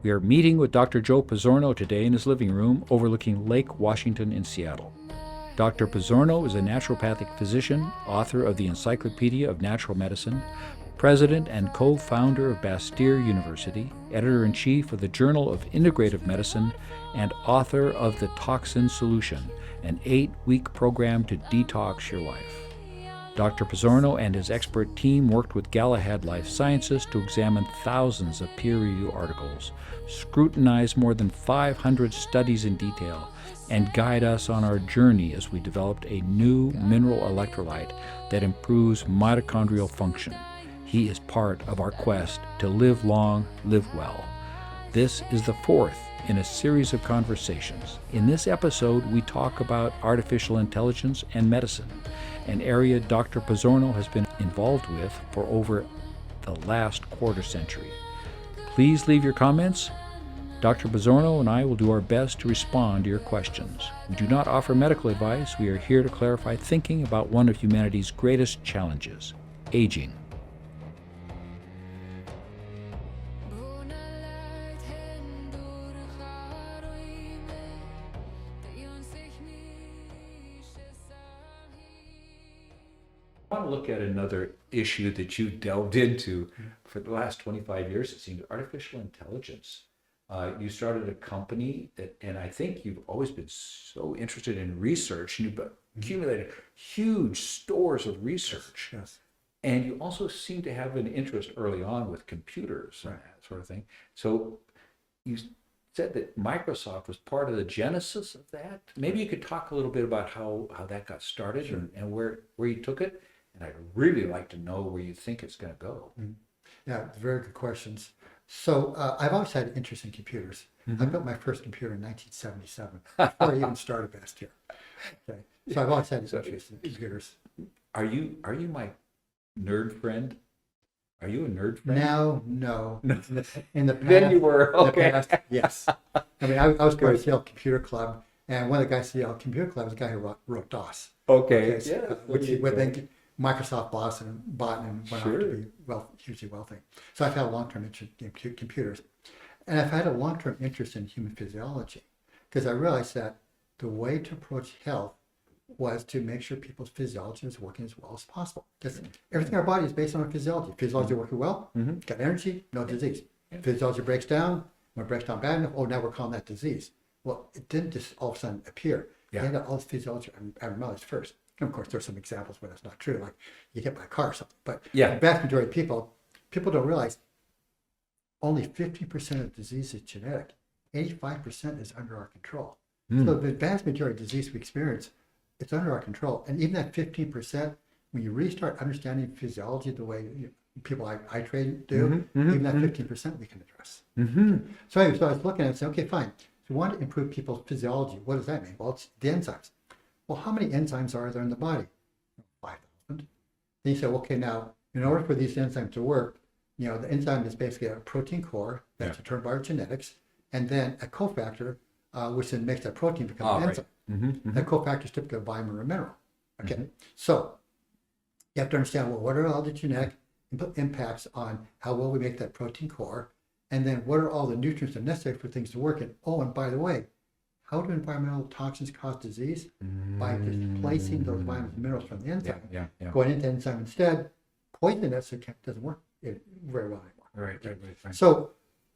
We are meeting with Dr. Joe Pizzorno today in his living room overlooking Lake Washington in Seattle. Dr. Pizzorno is a naturopathic physician, author of the Encyclopedia of Natural Medicine, president and co-founder of Bastyr University, editor-in-chief of the Journal of Integrative Medicine, and author of the Toxin Solution, an 8-week program to detox your life. Dr. Pizzorno and his expert team worked with Galahad Life Sciences to examine thousands of peer-reviewed articles, scrutinize more than 500 studies in detail, and guide us on our journey as we developed a new mineral electrolyte that improves mitochondrial function. He is part of our quest to live long, live well. This is the fourth in a series of conversations. In this episode, we talk about artificial intelligence and medicine, an area Dr. Pizzorno has been involved with for over the last quarter century. Please leave your comments. Dr. Pizzorno and I will do our best to respond to your questions. We do not offer medical advice. We are here to clarify thinking about one of humanity's greatest challenges, aging. I want to look at another issue that you delved into for the last 25 years, it seems, artificial intelligence. You started a company that, and I think you've always been so interested in research, and you've accumulated huge stores of research. Yes. And you also seem to have an interest early on with computers and that sort of thing. So you said that Microsoft was part of the genesis of that. Maybe you could talk a little bit about how that got started. Sure. and where you took it. And I'd really like to know where you think it's going to go. Yeah, very good questions. So I've always had an interest in computers. I built my first computer in 1977, before I even started Bastyr. Okay. So I've always had an interest in computers. Are you my nerd friend? Are you a nerd friend? Now, no. In the past, Then you were, okay. In the past, yes. I mean, I was part of the Seattle Computer Club, and one of the guys at the Seattle Computer Club was a guy who wrote DOS. Okay. So, which then Microsoft bought and went on to be hugely wealthy. So I've had a long-term interest in computers. And I've had a long-term interest in human physiology because I realized that the way to approach health was to make sure people's physiology is working as well as possible. Because everything in our body is based on our physiology. Physiology working well, got energy, no disease. Physiology breaks down, when it breaks down bad enough, now we're calling that disease. Well, it didn't just all of a sudden appear. You had all this physiology abnormalities first. And of course, there's some examples where that's not true, like you get hit by a car or something. But the vast majority of people don't realize only 50% of disease is genetic. 85% is under our control. So the vast majority of disease we experience, it's under our control. And even that 15%, when you really start understanding physiology the way people I train do, even that 15% we can address. So anyway, so I was looking at it and saying, okay, fine. So we want to improve people's physiology. What does that mean? Well, it's the enzymes. Well, how many enzymes are there in the body? 5,000. Then you say, okay, now, in order for these enzymes to work, the enzyme is basically a protein core that's determined by our genetics, and then a cofactor, which then makes that protein become an enzyme. That cofactor is typically a vitamin or mineral. Okay, so you have to understand, well, what are all the genetic impacts on how well we make that protein core, and then what are all the nutrients that are necessary for things to work? And by the way, how do environmental toxins cause disease? By displacing those vitamins and minerals from the enzyme. Going into enzyme instead, poisoning it so it doesn't work very well anymore. Right. So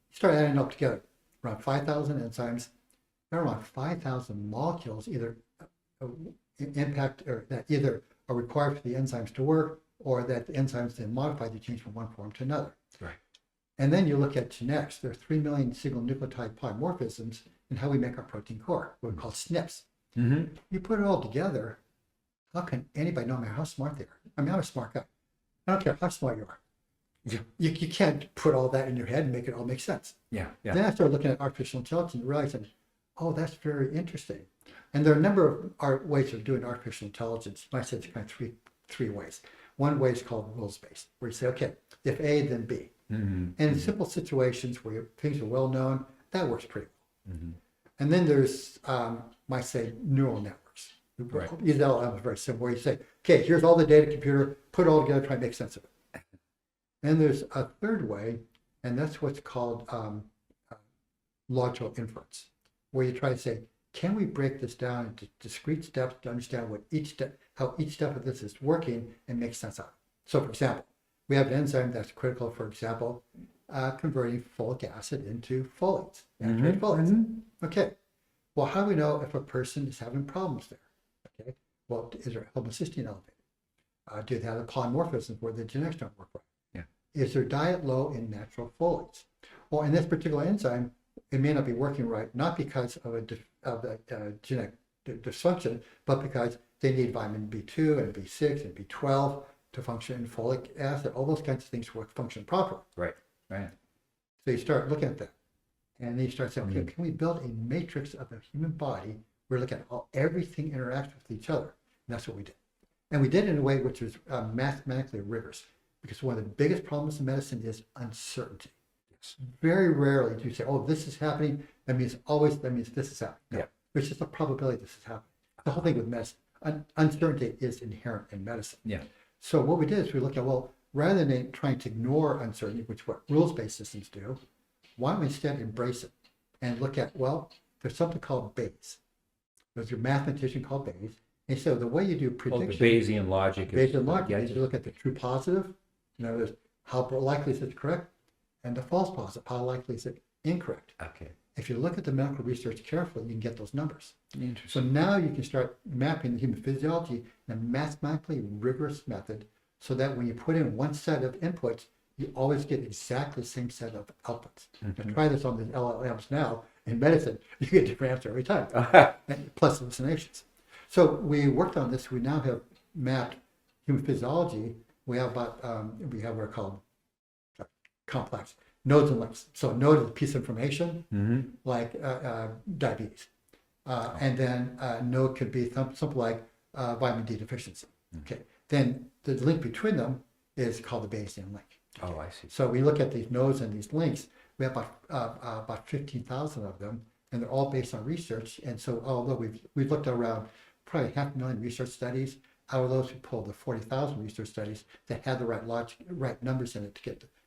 you start adding it up together. Around 5,000 enzymes, around 5,000 molecules either impact or that either are required for the enzymes to work or that the enzymes then modify to change from one form to another. Right. And then you look at genetics. There are 3 million single nucleotide polymorphisms in how we make our protein core, what we call SNPs. You put it all together, how can anybody, no matter how smart they are? I mean, I'm a smart guy. I don't care how smart you are. You can't put all that in your head and make it all make sense. Then I started looking at artificial intelligence and realizing, oh, that's very interesting. And there are a number of ways of doing artificial intelligence. I said it's kind of three ways. One way is called rules-based, where you say, okay, if A, then B. And in simple situations where things are well known, that works pretty well. And then there's, might say, neural networks. These LLMs are very simple, where you say, okay, here's all the data computer, put it all together, try to make sense of it. And there's a third way, and that's what's called logical inference, where you try to say, can we break this down into discrete steps to understand how each step of this is working and make sense of it? So, for example, we have an enzyme that's critical, for example, converting folic acid into folates, activated folates. Okay. Well, how do we know if a person is having problems there? Okay. Well, is their homocysteine elevated? Do they have the polymorphisms where the genetics don't work right? Yeah. Is their diet low in natural folates? Well, in this particular enzyme, it may not be working right, not because of a genetic dysfunction, but because they need vitamin B2 and B6 and B12 to function in folic acid. All those kinds of things function properly. Right. So you start looking at that, and then you start saying, okay, can we build a matrix of the human body where we look at how everything interacts with each other? And that's what we did. And we did it in a way which was mathematically rigorous, because one of the biggest problems in medicine is uncertainty. Very rarely do you say, oh, this is happening. That means this is happening. No, yeah. It's just a probability this is happening. The whole thing with medicine, uncertainty is inherent in medicine. Yeah. So what we did is we looked at, well, rather than trying to ignore uncertainty, which is what rules-based systems do, why don't we instead embrace it and look at, well, there's something called Bayes. There's a mathematician called Bayes. And so the way you do prediction. The Bayesian logic. Bayesian logic is you look at the true positive, how likely is it correct, and the false positive, how likely is it incorrect. Okay. If you look at the medical research carefully, you can get those numbers. Interesting. So now you can start mapping the human physiology in a mathematically rigorous method, so that when you put in one set of inputs, you always get exactly the same set of outputs. And try this on the LLMs now. In medicine, you get a different answer every time, and plus hallucinations. So we worked on this. We now have mapped human physiology. We have about, what are called complex nodes and links. So node is a piece of information, like diabetes. And then node could be something like vitamin D deficiency. Okay. Then the link between them is called the Bayesian link. Oh, I see. So we look at these nodes and these links. We have about 15,000 of them, and they're all based on research. And so although we've looked at around probably 500,000 research studies, out of those we pulled the 40,000 research studies that had the right numbers in it to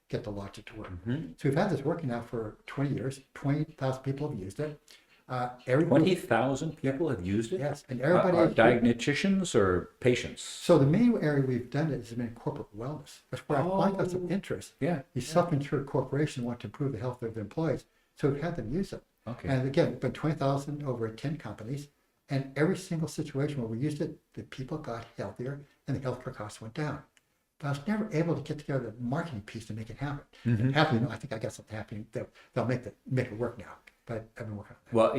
get the logic to work. So we've had this working now for 20 years. 20,000 people have used it. 20,000 people have used it? Yes, and everybody are diagnosticians or patients? So the main area we've done it has been corporate wellness. That's where I find that's of interest. Yeah. These self-insured corporations want to improve the health of their employees, so we've had them use it. Okay. And again, it's been 20,000 over 10 companies, and every single situation where we used it, the people got healthier and the healthcare costs went down. But I was never able to get together the marketing piece to make it happen. And happily, I think I got something happening that they'll make it work now. But I've been working on that. Well,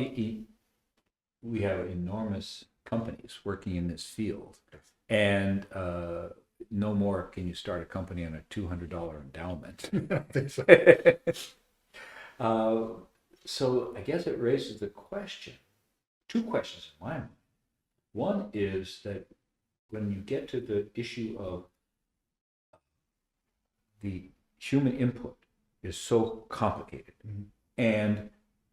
we have enormous companies working in this field, and no more can you start a company on a $200 endowment. I think so. So I guess it raises the question, two questions in my mind. One is that when you get to the issue of the human input is so complicated, and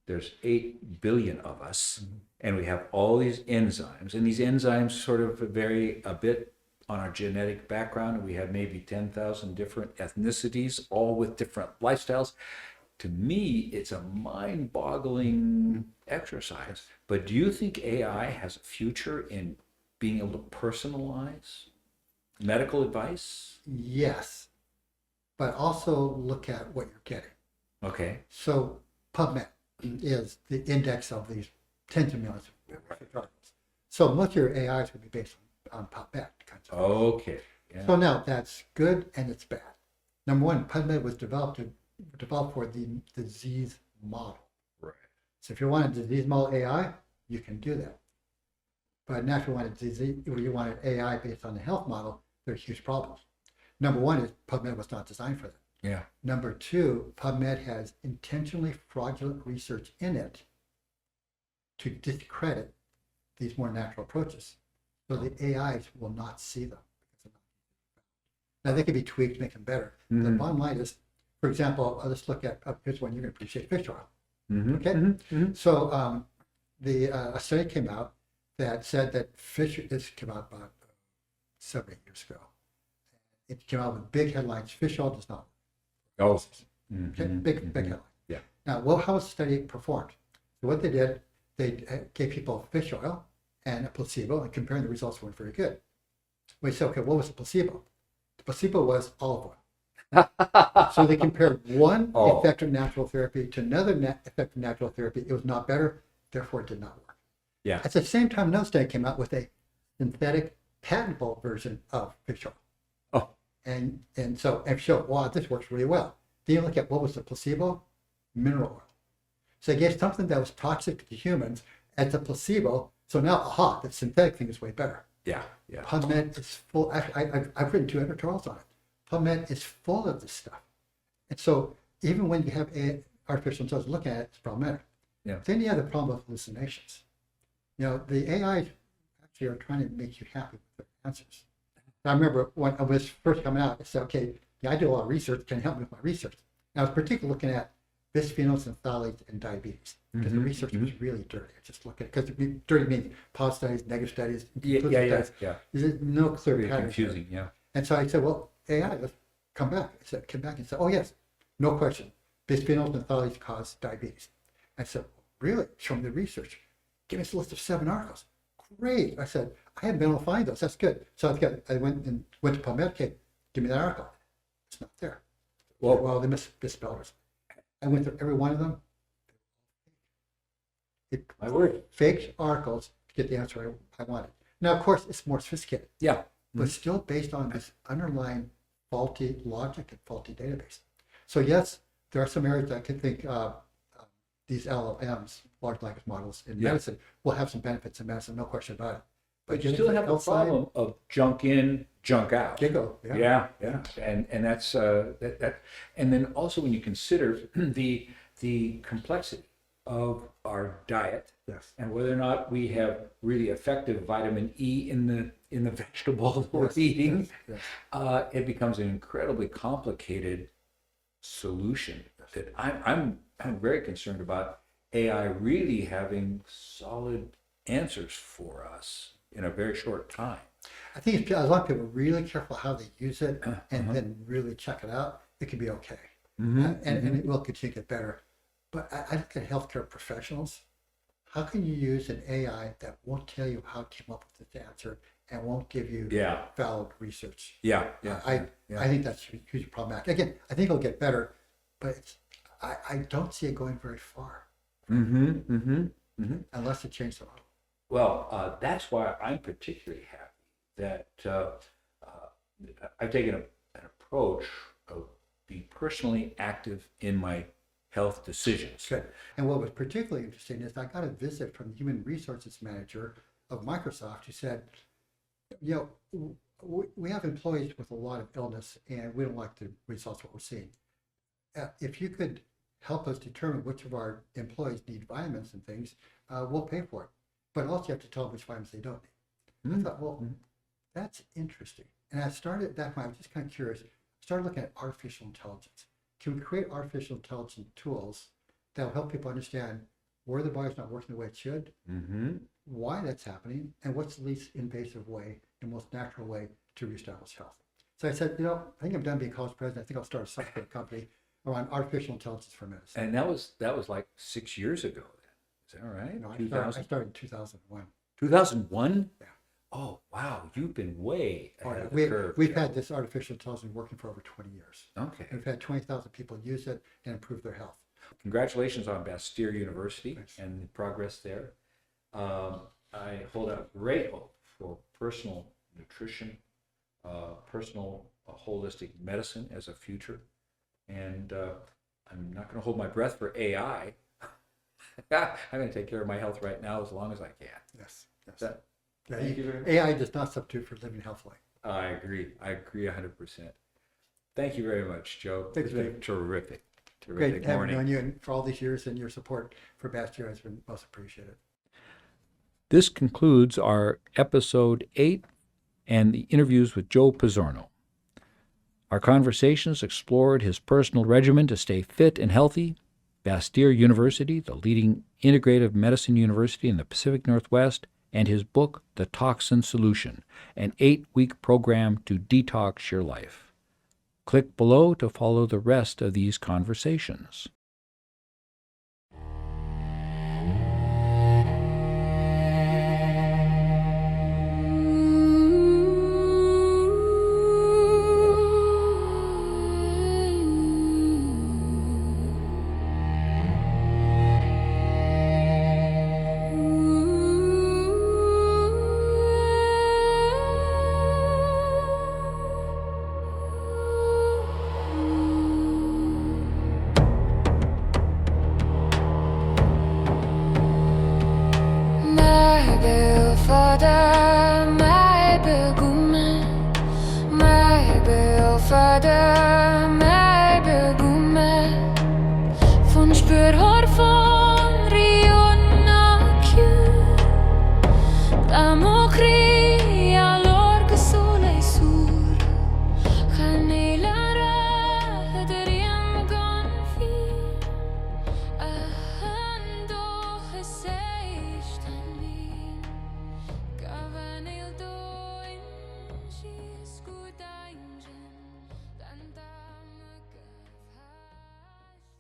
there's 8 billion of us, and we have all these enzymes, and these enzymes sort of vary a bit on our genetic background. We have maybe 10,000 different ethnicities, all with different lifestyles. To me, it's a mind-boggling exercise. But do you think AI has a future in being able to personalize medical advice? Yes, but also look at what you're getting. Okay. So PubMed is the index of these tens of millions of articles. So most of your AIs would be based on PubMed kinds of things. Okay. Yeah. So now that's good and it's bad. Number one, PubMed was developed for the disease model. Right. So if you want a disease model AI, you can do that. But now if you want an AI based on the health model, there are huge problems. Number one is PubMed was not designed for that. Yeah. Number two, PubMed has intentionally fraudulent research in it to discredit these more natural approaches. So the AIs will not see them. Now they can be tweaked to make them better. The bottom line is, for example, let's look at, here's one you're going to appreciate, fish oil. Okay? So a study came out that said that this came out about 7 or 8 years ago. It came out with big headlines, fish oil does not. Oh. Okay? Big headline. Yeah. Now, well, how was the study performed? So what they did, they gave people fish oil and a placebo, and comparing the results weren't very good. We said, okay, what was the placebo? The placebo was olive oil. So they compared one effective natural therapy to another effective natural therapy. It was not better, therefore it did not work. Yeah. At the same time, another study came out with a synthetic, patentable version of fish oil. Oh. And showed, wow, this works really well. Then you look at what was the placebo? Mineral oil. So they gave something that was toxic to humans as a placebo. So now, the synthetic thing is way better. Yeah. Yeah. PubMed is full. I've written 2 editorials on it. PubMed is full of this stuff. And so even when you have artificial intelligence looking at it, it's problematic. Yeah. Then you have the problem of hallucinations. The AI actually are trying to make you happy with their answers. I remember when I was first coming out, I said, okay, I do a lot of research. Can you help me with my research? And I was particularly looking at bisphenols and phthalates and diabetes because the research was really dirty. I just look at it because dirty means positive studies, negative studies, studies. There's no clear Really pattern. confusing, yeah. And so I said, well, AI, let's come back. Came back and said, oh yes, no question. Bisphenols and phthalates cause diabetes. I said, really? Show me the research. Give me a list of 7 articles. Great. I said, I haven't been able to find those. That's good. So I went to PubMed. Okay, give me that article. It's not there. Well, they misspelled it. I went through every one of them. My word. Fake articles to get the answer I wanted. Now, of course, it's more sophisticated. Yeah. But still based on this underlying faulty logic and faulty database. So yes, there are some areas that I can think these LLMs, large language models in medicine, will have some benefits in medicine, no question about it. But you still have the problem of junk in, junk out. Jingo, Yeah. And that's that. And then also when you consider the complexity of our diet, and whether or not we have really effective vitamin E in the vegetable we're eating, it becomes an incredibly complicated solution that I'm very concerned about AI really having solid answers for us in a very short time. I think if a lot of people are really careful how they use it and then really check it out, it can be okay. And it will continue to get better. But I look at healthcare professionals. How can you use an AI that won't tell you how to come up with this answer and won't give you valid research? I think that's hugely problematic. Again, I think it'll get better, but I don't see it going very far. Unless it changes the model. Well, that's why I'm particularly happy that I've taken an approach of being personally active in my health decisions. Good. And what was particularly interesting is I got a visit from the human resources manager of Microsoft who said, we have employees with a lot of illness and we don't like the results of what we're seeing. If you could help us determine which of our employees need vitamins and things, we'll pay for it. But also you have to tell them which vitamins they don't need. I thought, well, that's interesting. And I started at that point, I was just kind of curious, started looking at artificial intelligence. Can we create artificial intelligence tools that will help people understand where the body's not working the way it should, why that's happening, and what's the least invasive way, the most natural way to reestablish health? So I said, I think I'm done being college president. I think I'll start a software company around artificial intelligence for medicine. And that was like 6 years ago. Is that right? No, I started in 2001. 2001? Yeah. Oh, wow. You've been way ahead of the curve. We've had this artificial intelligence working for over 20 years. Okay. We've had 20,000 people use it and improve their health. Congratulations on Bastyr University and the progress there. I hold out great hope for personal nutrition, personal holistic medicine as a future. And I'm not going to hold my breath for AI. I'm going to take care of my health right now as long as I can. Yes. Thank you very much. AI does not substitute for living healthily. I agree 100%. Thank you very much, Joe. Thanks, it's been terrific Great having morning. you and for all these years, and your support for Bastyr has been most appreciated. This concludes our episode 8 and the interviews with Joe Pizzorno. Our conversations explored his personal regimen to stay fit and healthy, Bastyr University, the leading integrative medicine university in the Pacific Northwest, and his book, The Toxin Solution, an 8-week program to detox your life. Click below to follow the rest of these conversations. built for the